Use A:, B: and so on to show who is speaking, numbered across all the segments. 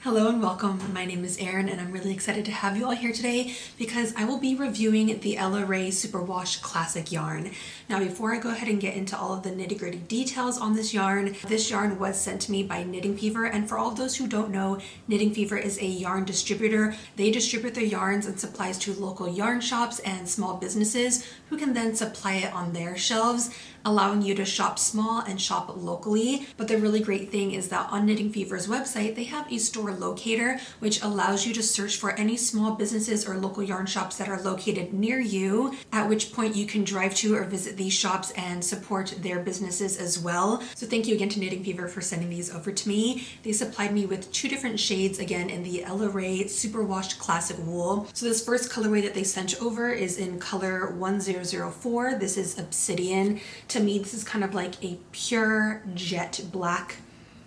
A: Hello and welcome. My name is Erin and I'm really excited to have you all here today because I will be reviewing the Ella Rae SuperWash Classic yarn. Now before I go ahead and get into all of the nitty-gritty details on this yarn was sent to me by Knitting Fever, and for all of those who don't know, Knitting Fever is a yarn distributor. They distribute their yarns and supplies to local yarn shops and small businesses who can then supply it on their shelves, allowing you to shop small and shop locally. But the really great thing is that on Knitting Fever's website, they have a store locator, which allows you to search for any small businesses or local yarn shops that are located near you, at which point you can drive to or visit these shops and support their businesses as well. So thank you again to Knitting Fever for sending these over to me. They supplied me with two different shades, again in the Ella Rae Superwash Classic Wool. So this first colorway that they sent over is in color 1004. This is Obsidian. To me, this is kind of like a pure jet black.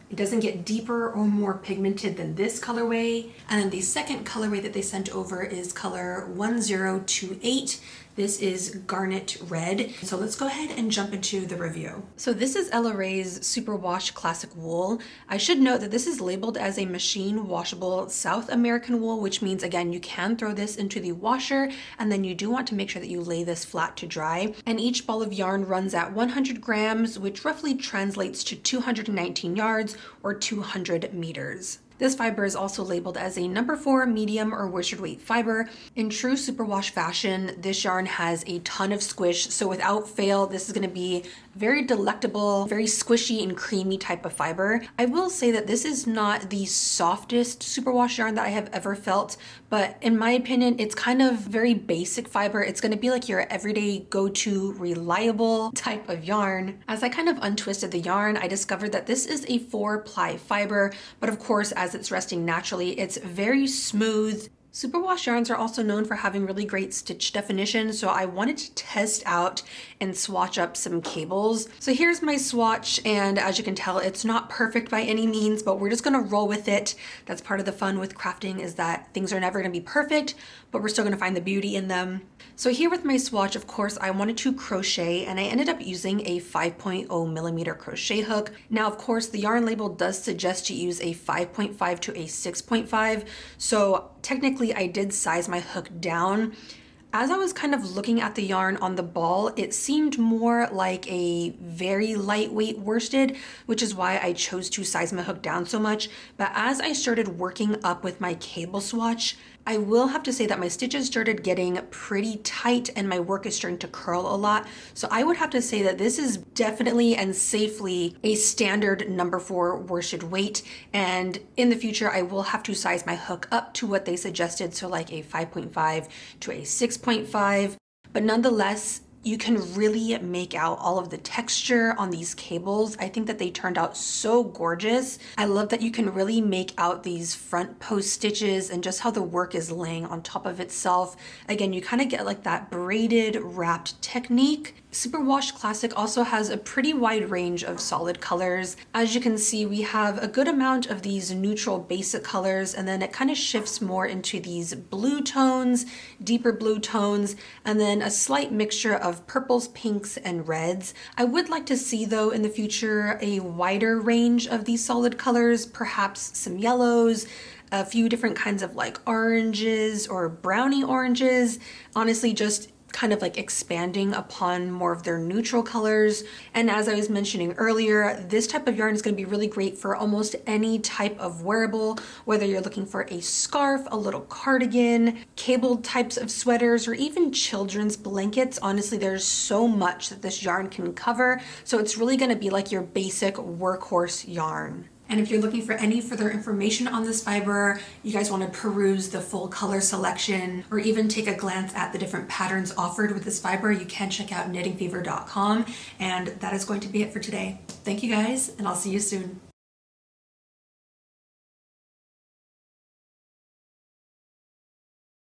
A: It doesn't get deeper or more pigmented than this colorway. And then the second colorway that they sent over is color 1028. This is Garnet Red. So let's go ahead and jump into the review. So this is Ella Rae's Superwash Classic Wool. I should note that this is labeled as a machine washable South American wool, which means again, you can throw this into the washer, and then you do want to make sure that you lay this flat to dry. And each ball of yarn runs at 100 grams, which roughly translates to 219 yards or 200 meters. This fiber is also labeled as a number 4 medium or worsted weight fiber. In true superwash fashion, this yarn has a ton of squish, so without fail, this is going to be very delectable, very squishy and creamy type of fiber. I will say that this is not the softest superwash yarn that I have ever felt, but in my opinion, it's kind of very basic fiber. It's going to be like your everyday go-to reliable type of yarn. As I kind of untwisted the yarn, I discovered that this is a 4-ply fiber, but of course, as it's resting naturally, it's very smooth. Superwash yarns are also known for having really great stitch definition, so I wanted to test out and swatch up some cables. So here's my swatch, and as you can tell, it's not perfect by any means, but we're just gonna roll with it. That's part of the fun with crafting, is that things are never gonna be perfect, but we're still gonna find the beauty in them. So here with my swatch, of course, I wanted to crochet, and I ended up using a 5.0 millimeter crochet hook. Now, of course, the yarn label does suggest to use a 5.5 to a 6.5, so technically I did size my hook down. As I was kind of looking at the yarn on the ball, it seemed more like a very lightweight worsted, which is why I chose to size my hook down so much. But as I started working up with my cable swatch, I will have to say that my stitches started getting pretty tight and my work is starting to curl a lot. So I would have to say that this is definitely and safely a standard number 4 worsted weight. And in the future, I will have to size my hook up to what they suggested. So like a 5.5 to a 6.5, but nonetheless, you can really make out all of the texture on these cables. I think that they turned out so gorgeous. I love that you can really make out these front post stitches and just how the work is laying on top of itself. Again, you kind of get like that braided wrapped technique. Superwash Classic also has a pretty wide range of solid colors. As you can see, we have a good amount of these neutral basic colors, and then it kind of shifts more into these blue tones, deeper blue tones, and then a slight mixture of purples, pinks, and reds. I would like to see, though, in the future, a wider range of these solid colors, perhaps some yellows, a few different kinds of like oranges or brownie oranges. Honestly, just kind of like expanding upon more of their neutral colors. And as I was mentioning earlier, this type of yarn is going to be really great for almost any type of wearable, whether you're looking for a scarf, a little cardigan, cabled types of sweaters, or even children's blankets. Honestly, there's so much that this yarn can cover. So it's really going to be like your basic workhorse yarn. And if you're looking for any further information on this fiber, you guys want to peruse the full color selection, or even take a glance at the different patterns offered with this fiber, you can check out knittingfever.com. And that is going to be it for today. Thank you guys, and I'll see you soon.